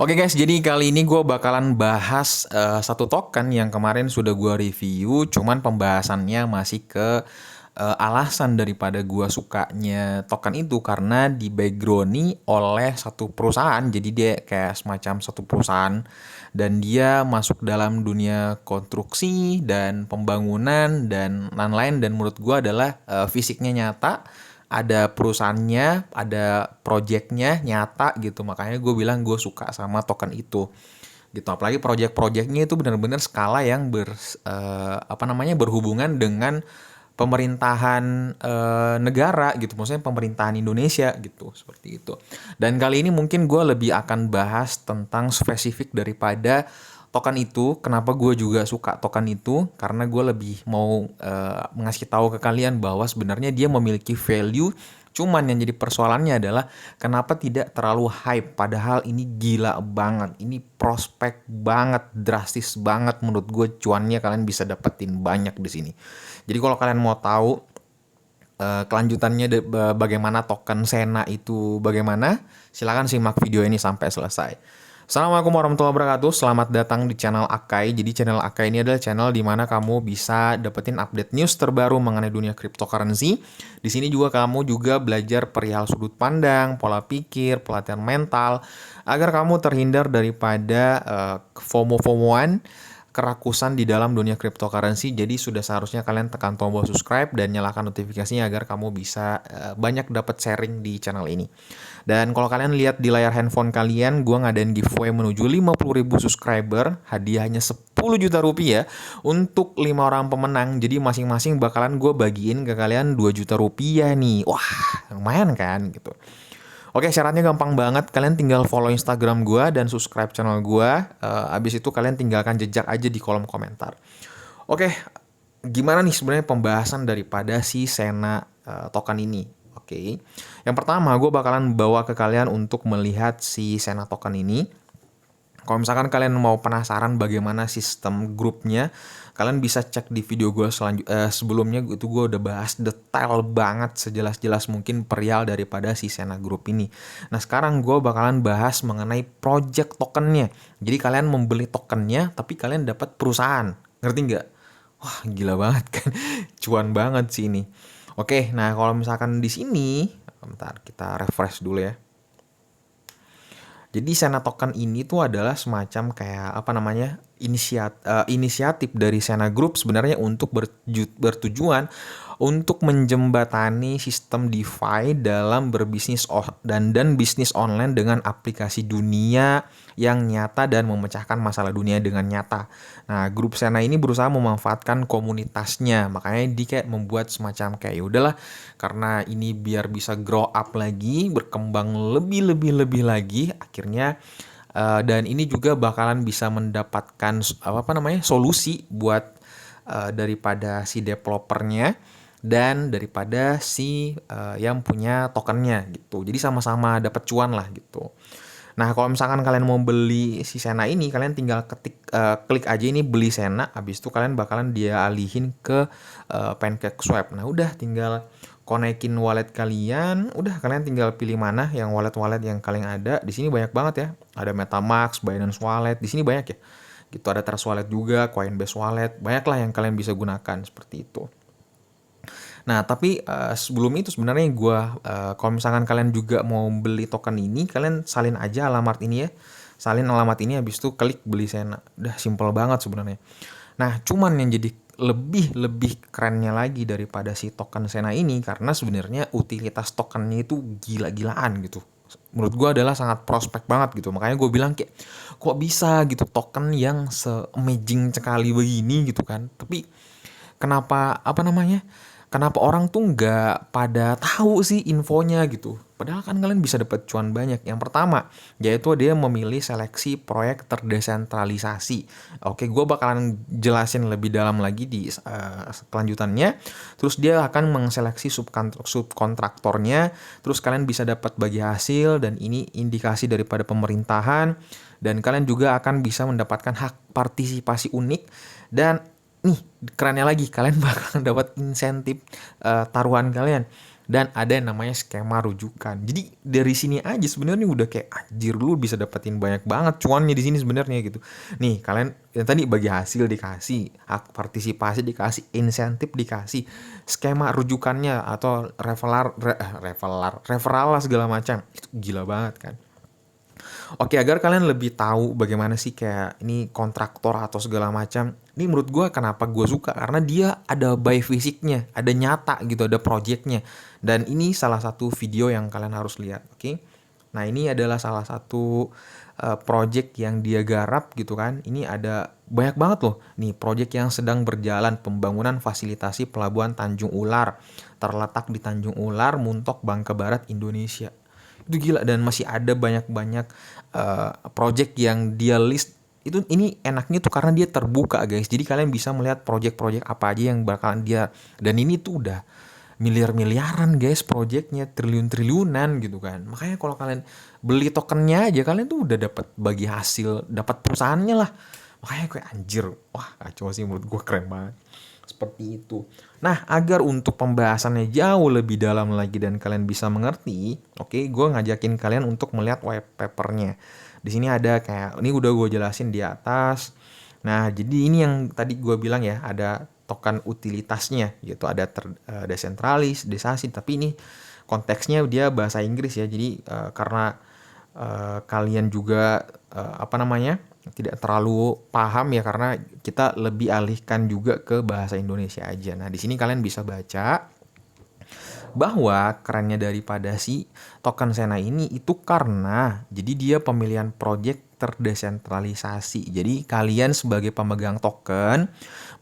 Oke guys, jadi kali ini gue bakalan bahas satu token yang kemarin sudah gue review, cuman pembahasannya masih ke alasan daripada gue sukanya token itu karena di background oleh satu perusahaan, jadi dia kayak semacam satu perusahaan dan dia masuk dalam dunia konstruksi dan pembangunan dan lain-lain dan menurut gue adalah fisiknya nyata, ada perusahaannya, ada projectnya nyata gitu. Makanya gue bilang gue suka sama token itu gitu. Apalagi project-projectnya itu benar-benar skala yang berhubungan dengan pemerintahan negara gitu. Maksudnya pemerintahan Indonesia gitu, seperti itu. Dan kali ini mungkin gue lebih akan bahas tentang spesifik daripada token itu. Kenapa gue juga suka token itu? Karena gue lebih mau ngasih tahu ke kalian bahwa sebenarnya dia memiliki value. Cuman yang jadi persoalannya adalah kenapa tidak terlalu hype, padahal ini gila banget, ini prospek banget, drastis banget menurut gue, cuannya kalian bisa dapetin banyak di sini. Jadi kalau kalian mau tahu kelanjutannya bagaimana token Sena itu bagaimana, silakan simak video ini sampai selesai. Assalamualaikum warahmatullahi wabarakatuh. Selamat datang di channel Akai. Jadi channel Akai ini adalah channel di mana kamu bisa dapetin update news terbaru mengenai dunia cryptocurrency. Di sini juga kamu juga belajar perihal sudut pandang, pola pikir, pelatihan mental agar kamu terhindar daripada FOMO-FOMOan, kerakusan di dalam dunia cryptocurrency. Jadi sudah seharusnya kalian tekan tombol subscribe dan nyalakan notifikasinya agar kamu bisa banyak dapat sharing di channel ini. Dan kalau kalian lihat di layar handphone kalian, gua ngadain giveaway menuju 50.000 subscriber, hadiahnya 10 juta rupiah untuk 5 orang pemenang. Jadi masing-masing bakalan gue bagiin ke kalian 2 juta rupiah nih. Wah, lumayan kan gitu. Oke, syaratnya gampang banget. Kalian tinggal follow Instagram gue dan subscribe channel gue. Abis itu kalian tinggalkan jejak aja di kolom komentar. Oke, gimana nih sebenarnya pembahasan daripada si Sena token ini? Oke, yang pertama gue bakalan bawa ke kalian untuk melihat si Sena token ini. Kalau misalkan kalian mau penasaran bagaimana sistem grupnya, kalian bisa cek di video gue sebelumnya. Itu gue udah bahas detail banget, sejelas-jelas mungkin perihal daripada si Sena Group ini. Nah sekarang gue bakalan bahas mengenai project tokennya. Jadi kalian membeli tokennya tapi kalian dapat perusahaan, ngerti nggak? Wah gila banget kan, cuan banget sih ini. Oke, nah kalau misalkan di sini, bentar kita refresh dulu ya. Jadi Sena Token ini tuh adalah semacam kayak apa namanya, inisiatif dari Sena Group sebenarnya untuk bertujuan untuk menjembatani sistem DeFi dalam berbisnis dan bisnis online dengan aplikasi dunia yang nyata dan memecahkan masalah dunia dengan nyata. Nah, grup Sena ini berusaha memanfaatkan komunitasnya, makanya dia kayak membuat semacam kayak ya udahlah, karena ini biar bisa grow up lagi, berkembang lebih lagi, akhirnya dan ini juga bakalan bisa mendapatkan apa namanya solusi buat daripada si developernya dan daripada si yang punya tokennya gitu. Jadi sama-sama dapat cuan lah gitu. Nah, kalau misalkan kalian mau beli si Sena ini, kalian tinggal klik aja ini beli Sena, habis itu kalian bakalan dia alihin ke PancakeSwap. Nah, udah tinggal konekin wallet kalian, udah kalian tinggal pilih mana yang wallet-wallet yang kalian ada. Di sini banyak banget ya. Ada MetaMask, Binance Wallet, di sini banyak ya. Gitu ada Trust Wallet juga, Coinbase Wallet, banyaklah yang kalian bisa gunakan seperti itu. Nah, tapi sebelum itu sebenarnya kalau misalkan kalian juga mau beli token ini, kalian salin aja alamat ini ya. Salin alamat ini habis itu klik beli Sena. Udah simple banget sebenarnya. Nah, cuman yang jadi lebih kerennya lagi daripada si token Sena ini karena sebenarnya utilitas tokennya itu gila-gilaan gitu. Menurut gue adalah sangat prospek banget gitu. Makanya gue bilang kayak kok bisa gitu token yang se-amazing sekali begini gitu kan. Tapi kenapa apa namanya? Kenapa orang tuh nggak pada tahu sih infonya gitu? Padahal kan kalian bisa dapat cuan banyak. Yang pertama, yaitu dia memilih seleksi proyek terdesentralisasi. Oke, gue bakalan jelasin lebih dalam lagi di kelanjutannya. Terus dia akan mengseleksi subkontraktornya. Terus kalian bisa dapat bagi hasil dan ini indikasi daripada pemerintahan. Dan kalian juga akan bisa mendapatkan hak partisipasi unik dan nih kerennya lagi kalian bakal dapat insentif taruhan kalian. dan ada yang namanya skema rujukan. Jadi dari sini aja sebenarnya udah kayak anjir, lu bisa dapetin banyak banget cuannya di sini sebenarnya gitu. Nih kalian yang tadi bagi hasil dikasih, hak partisipasi dikasih, insentif dikasih, skema rujukannya atau referral lah segala macam. Itu gila banget kan. Oke, agar kalian lebih tahu bagaimana sih kayak ini kontraktor atau segala macam. Ini menurut gue kenapa gue suka karena dia ada by fisiknya, ada nyata gitu, ada projectnya. Dan ini salah satu video yang kalian harus lihat, oke? Nah, ini adalah salah satu project yang dia garap gitu kan. Ini ada banyak banget loh. Nih, project yang sedang berjalan pembangunan fasilitasi pelabuhan Tanjung Ular terletak di Tanjung Ular, Muntok, Bangka Barat, Indonesia. Itu gila dan masih ada banyak-banyak project yang dia list. Itu ini enaknya tuh karena dia terbuka guys, jadi kalian bisa melihat project-project apa aja yang bakalan dia, dan ini tuh udah miliar-miliaran guys projectnya, triliun-triliunan gitu kan. Makanya kalau kalian beli tokennya aja kalian tuh udah dapat bagi hasil, dapat perusahaannya lah. Makanya kayak anjir, wah kacau sih, menurut gue keren banget seperti itu. Nah, agar untuk pembahasannya jauh lebih dalam lagi dan kalian bisa mengerti, oke, gue ngajakin kalian untuk melihat white papernya. Di sini ada kayak, ini udah gue jelasin di atas. Nah, jadi ini yang tadi gue bilang ya, ada token utilitasnya, yaitu ada desentralisasi, tapi ini konteksnya dia bahasa Inggris ya. Jadi karena kalian juga apa namanya tidak terlalu paham ya, karena kita lebih alihkan juga ke bahasa Indonesia aja. Nah, di sini kalian bisa baca bahwa kerennya daripada si token Sena ini itu karena jadi dia pemilihan project terdesentralisasi. Jadi kalian sebagai pemegang token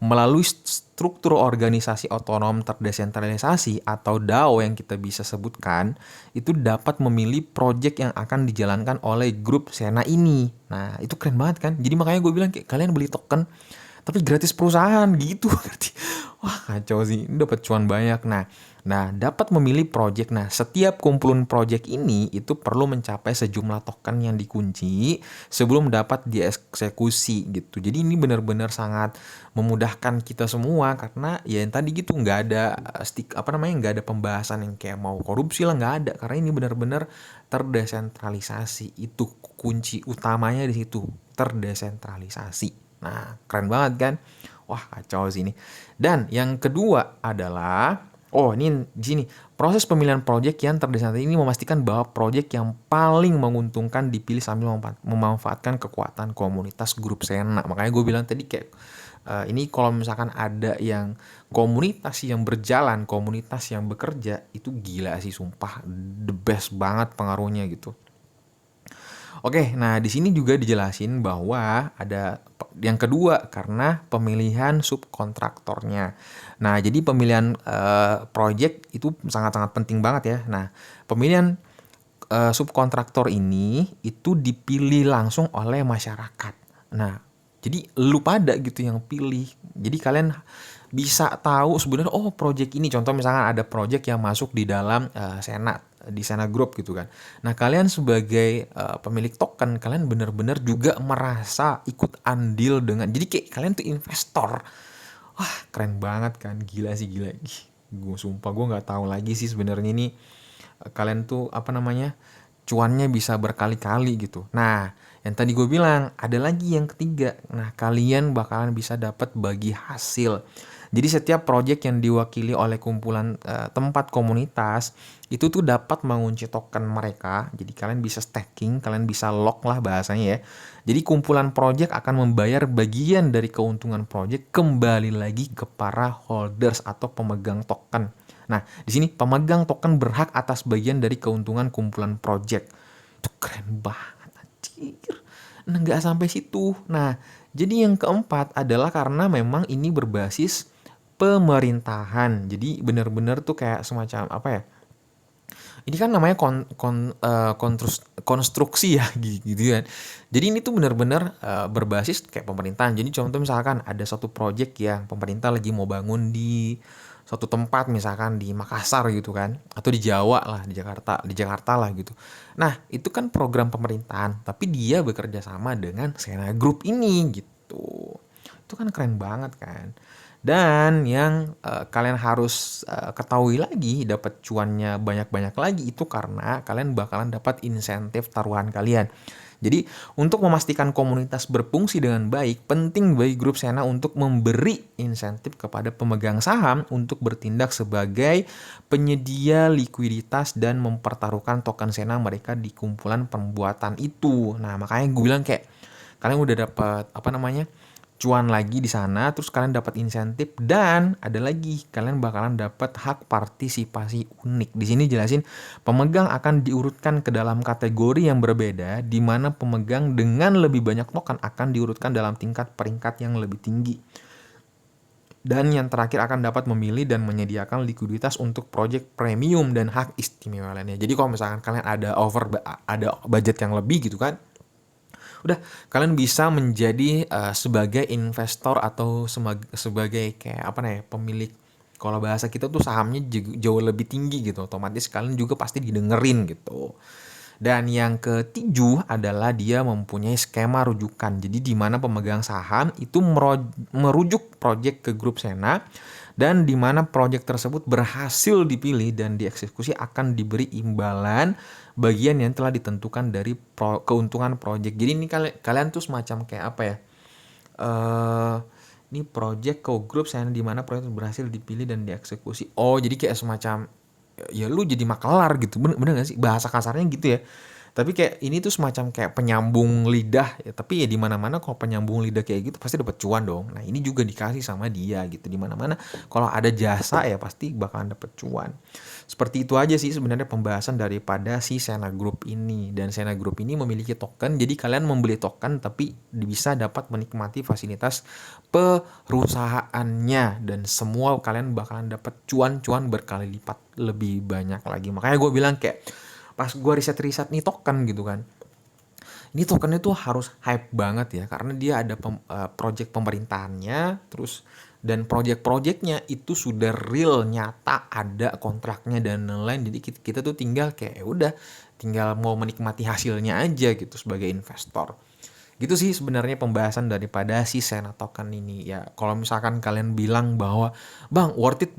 melalui struktur organisasi otonom terdesentralisasi atau DAO yang kita bisa sebutkan itu dapat memilih project yang akan dijalankan oleh grup Sena ini. Nah, itu keren banget kan? Jadi makanya gue bilang kayak kalian beli token tapi gratis perusahaan gitu. Wah kacau sih, ini dapat cuan banyak. Nah, dapat memilih project. Nah, setiap kumpulan project ini itu perlu mencapai sejumlah token yang dikunci sebelum dapat dieksekusi gitu. Jadi ini benar-benar sangat memudahkan kita semua karena ya yang tadi gitu nggak ada nggak ada pembahasan yang kayak mau korupsi lah, nggak ada, karena ini benar-benar terdesentralisasi. Itu kunci utamanya di situ, terdesentralisasi. Nah, keren banget kan? Wah, kacau sih ini. Dan yang kedua adalah, oh ini di sini, proses pemilihan proyek yang terdesentralisasi ini memastikan bahwa proyek yang paling menguntungkan dipilih sambil memanfaatkan kekuatan komunitas grup Sena. Makanya gue bilang tadi kayak ini kalau misalkan ada yang komunitas yang berjalan, komunitas yang bekerja, itu gila sih sumpah, the best banget pengaruhnya gitu. Oke, nah di sini juga dijelasin bahwa ada yang kedua karena pemilihan subkontraktornya. Nah, jadi pemilihan project itu sangat-sangat penting banget ya. Nah, pemilihan subkontraktor ini itu dipilih langsung oleh masyarakat. Nah, jadi lu pada gitu yang pilih. Jadi kalian bisa tahu sebenarnya oh project ini, contoh misalkan ada project yang masuk di dalam Sena, di Sena Group gitu kan. Nah, kalian sebagai pemilik token, kalian benar-benar juga merasa ikut andil dengan, jadi kayak kalian tuh investor. Wah, keren banget kan, gila sih, gila. Gue sumpah gue nggak tahu lagi sih sebenarnya ini kalian tuh apa namanya cuannya bisa berkali-kali gitu. Nah, yang tadi gue bilang ada lagi yang ketiga. Nah, kalian bakalan bisa dapat bagi hasil. Jadi setiap project yang diwakili oleh kumpulan tempat komunitas itu tuh dapat mengunci token mereka. Jadi kalian bisa staking, kalian bisa lock lah bahasanya ya. Jadi kumpulan project akan membayar bagian dari keuntungan project kembali lagi ke para holders atau pemegang token. Nah, di sini pemegang token berhak atas bagian dari keuntungan kumpulan project. Itu keren banget anjir. Nah, nggak sampai situ. Nah, jadi yang keempat adalah karena memang ini berbasis pemerintahan. Jadi benar-benar tuh kayak semacam apa ya? Ini kan namanya konstruksi ya gitu kan. Jadi ini tuh benar-benar berbasis kayak pemerintahan. Jadi contoh misalkan ada suatu project yang pemerintah lagi mau bangun di suatu tempat, misalkan di Makassar gitu kan, atau di Jawa lah, di Jakarta lah gitu. Nah, itu kan program pemerintahan, tapi dia bekerja sama dengan Sena Group ini gitu. Itu kan keren banget kan. Dan yang kalian harus ketahui lagi dapat cuannya banyak-banyak lagi itu karena kalian bakalan dapat insentif taruhan kalian. Jadi untuk memastikan komunitas berfungsi dengan baik, penting bagi grup Sena untuk memberi insentif kepada pemegang saham untuk bertindak sebagai penyedia likuiditas dan mempertaruhkan token Sena mereka di kumpulan pembuatan itu. Nah, makanya gue bilang kayak kalian udah dapat apa namanya? Cuan lagi di sana, terus kalian dapat insentif dan ada lagi kalian bakalan dapat hak partisipasi unik. Di sini jelasin pemegang akan diurutkan ke dalam kategori yang berbeda di mana pemegang dengan lebih banyak token akan diurutkan dalam tingkat peringkat yang lebih tinggi. Dan yang terakhir akan dapat memilih dan menyediakan likuiditas untuk project premium dan hak istimewa lainnya. Jadi kalau misalkan kalian ada budget yang lebih gitu kan, udah kalian bisa menjadi sebagai investor atau sebagai kayak apa nih pemilik, kalau bahasa kita tuh sahamnya jauh lebih tinggi gitu, otomatis kalian juga pasti didengerin gitu. Dan yang ketujuh adalah dia mempunyai skema rujukan. Jadi di mana pemegang saham itu merujuk proyek ke grup Sena dan di mana proyek tersebut berhasil dipilih dan dieksekusi akan diberi imbalan bagian yang telah ditentukan dari keuntungan proyek. Jadi ini kalian tuh semacam kayak apa ya? Ini proyek ke grup Sena di mana proyek berhasil dipilih dan dieksekusi. Oh, jadi kayak semacam ya lu jadi makelar gitu, bener gak sih bahasa kasarnya gitu ya. Tapi kayak ini tuh semacam kayak penyambung lidah ya, tapi ya di mana-mana kalau penyambung lidah kayak gitu pasti dapat cuan dong. Nah ini juga dikasih sama dia gitu, di mana-mana kalau ada jasa ya pasti bakalan dapat cuan. Seperti itu aja sih sebenarnya pembahasan daripada si Sena Group ini. Dan Sena Group ini memiliki token, jadi kalian membeli token tapi bisa dapat menikmati fasilitas perusahaannya dan semua kalian bakalan dapat cuan-cuan berkali lipat lebih banyak lagi. Makanya gue bilang kayak pas gue riset-riset nih token gitu kan, ini tokennya tuh harus hype banget ya karena dia ada project pemerintahannya, terus dan project-projectnya itu sudah real nyata ada kontraknya dan lain-lain. Jadi kita tuh tinggal kayak ya udah tinggal mau menikmati hasilnya aja gitu sebagai investor. Gitu sih sebenarnya pembahasan daripada si Sena token ini. Ya kalau misalkan kalian bilang bahwa bang worth it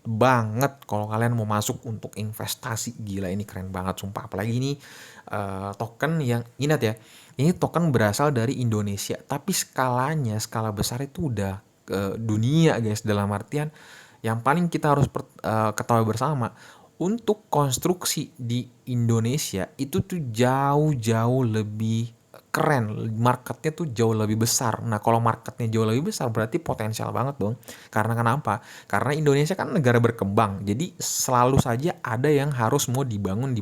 banget kalau kalian mau masuk untuk investasi, gila ini keren banget sumpah. Apalagi ini token yang ingat ya, ini token berasal dari Indonesia tapi skala besar itu udah ke dunia guys. Dalam artian yang paling kita harus ketahui bersama, untuk konstruksi di Indonesia itu tuh jauh-jauh lebih keren, marketnya tuh jauh lebih besar. Nah kalau marketnya jauh lebih besar berarti potensial banget dong. Karena kenapa? Karena Indonesia kan negara berkembang, jadi selalu saja ada yang harus mau dibangun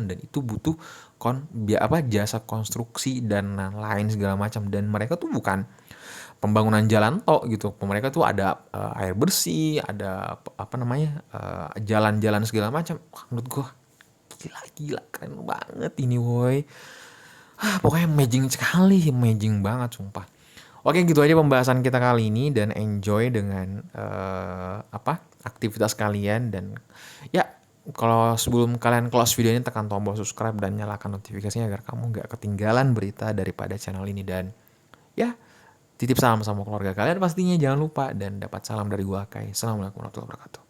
dan itu butuh jasa konstruksi dan lain segala macam. Dan mereka tuh bukan pembangunan jalan tok gitu, mereka tuh ada air bersih, ada jalan-jalan segala macam. Wah, menurut gua gila keren banget ini woi. Pokoknya amazing banget sumpah. Oke gitu aja pembahasan kita kali ini dan enjoy dengan aktivitas kalian. Dan ya kalau sebelum kalian close video ini tekan tombol subscribe dan nyalakan notifikasinya agar kamu gak ketinggalan berita daripada channel ini. Dan ya titip salam sama keluarga kalian pastinya jangan lupa, dan dapat salam dari gua Kai. Assalamualaikum warahmatullahi wabarakatuh.